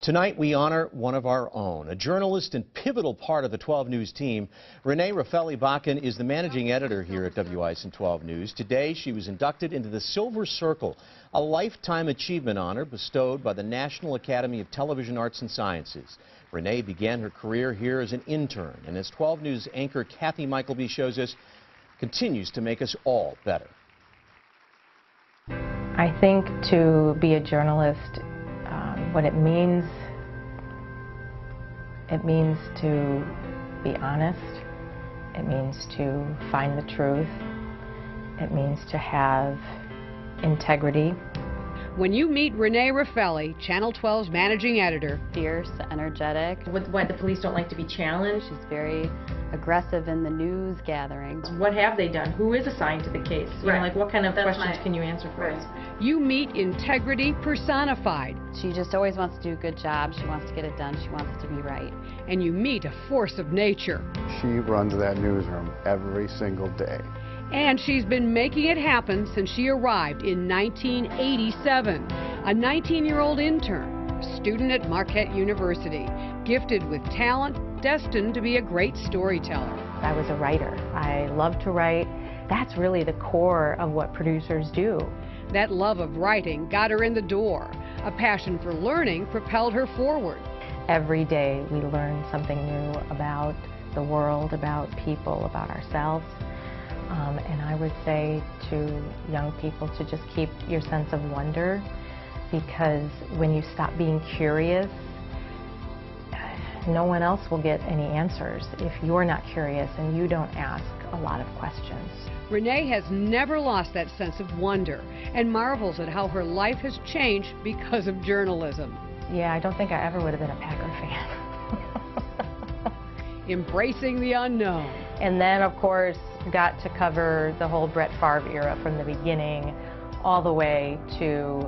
Tonight, we honor one of our own, a journalist and pivotal part of the 12 News team. Renee Raffelli-Bakken is the managing editor here at WISN 12 News. Today, she was inducted into the Silver Circle, a lifetime achievement honor bestowed by the National Academy of Television Arts and Sciences. Renee began her career here as an intern, and as 12 News anchor Kathy Michaelby shows us, continues to make us all better. I think to be a journalist, what it means to be honest, it means to find the truth, it means to have integrity. When you meet Renee Raffelli, Channel 12's managing editor. Fierce, energetic. Why the police don't like to be challenged. She's very aggressive in the news gatherings. What have they done? Who is assigned to the case? You know, like what kind of questions can you answer for us? You meet integrity personified. She just always wants to do a good job. She wants to get it done. She wants to be right. And you meet a force of nature. She runs that newsroom every single day. And she's been making it happen since she arrived in 1987. A 19-year-old intern, student at Marquette University, gifted with talent, destined to be a great storyteller. I was a writer. I love to write. That's really the core of what producers do. That love of writing got her in the door. A passion for learning propelled her forward. Every day we learn something new about the world, about people, about ourselves. And I would say to young people to just keep your sense of wonder, because when you stop being curious, no one else will get any answers if you're not curious and you don't ask a lot of questions. Renee has never lost that sense of wonder and marvels at how her life has changed because of journalism. Yeah, I don't think I ever would have been a Packer fan. Embracing the unknown. And then, of course, got to cover the whole Brett Favre era from the beginning all the way to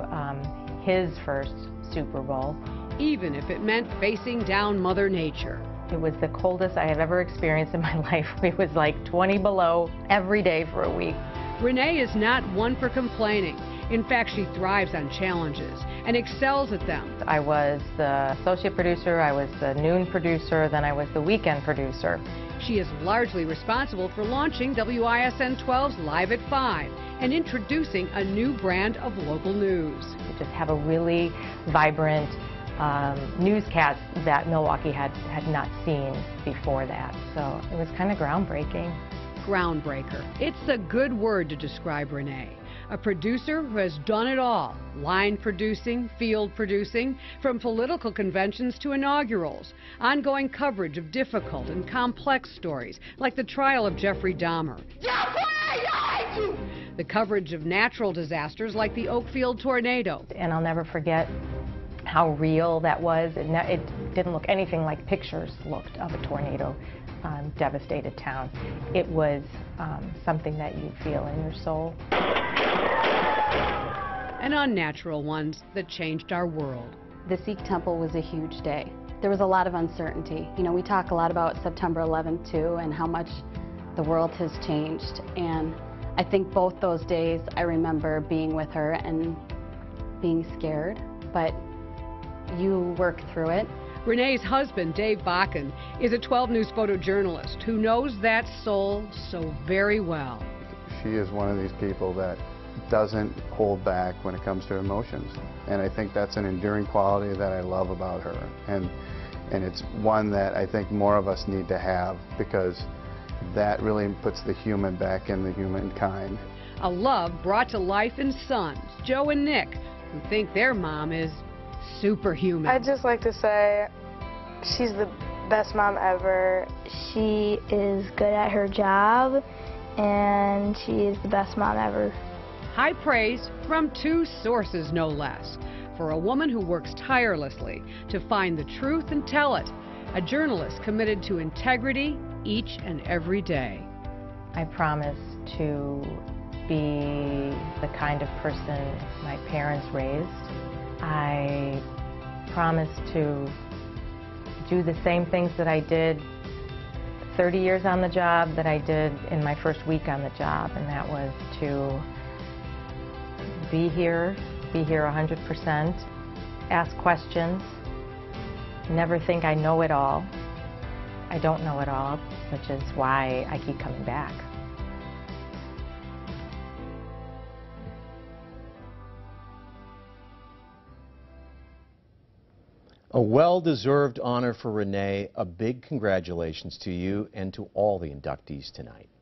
his first Super Bowl. Even if it meant facing down Mother Nature. It was the coldest I have ever experienced in my life. It was like 20 below every day for a week. Renee is not one for complaining. In fact, she thrives on challenges and excels at them. I was the associate producer, I was the noon producer, then I was the weekend producer. She is largely responsible for launching WISN 12's Live at 5 and introducing a new brand of local news. We just have a really vibrant newscast that Milwaukee had not seen before that. So it was kind of groundbreaking. Groundbreaker. It's a good word to describe Renee. A producer who has done it all. Line producing, field producing, from political conventions to inaugurals. Ongoing coverage of difficult and complex stories, like the trial of Jeffrey Dahmer. The coverage of natural disasters like the Oakfield tornado. And I'll never forget how real that was. It didn't look anything like pictures looked of a tornado devastated town. It was something that you feel in your soul. And unnatural ones that changed our world. The Sikh temple was a huge day. There was a lot of uncertainty. You know, we talk a lot about September 11th too, and how much the world has changed. And I think both those days I remember being with her and being scared, but you work through it. Renee's husband, Dave Bakken, is a 12 News photojournalist who knows that soul so very well. She is one of these people that doesn't hold back when it comes to emotions. And I think that's an enduring quality that I love about her. And it's one that I think more of us need to have, because that really puts the human back in the humankind. A love brought to life in sons, Joe and Nick, who think their mom is superhuman. I'd just like to say she's the best mom ever. She is good at her job, and she is the best mom ever. High praise from two sources, no less, for a woman who works tirelessly to find the truth and tell it. A journalist committed to integrity each and every day. I promise to be the kind of person my parents raised. I promise to do the same things that I did 30 years on the job that I did in my first week on the job, and that was to be here 100%, ask questions, never think I know it all. I don't know it all, which is why I keep coming back. A well-deserved honor for Renee. A big congratulations to you and to all the inductees tonight.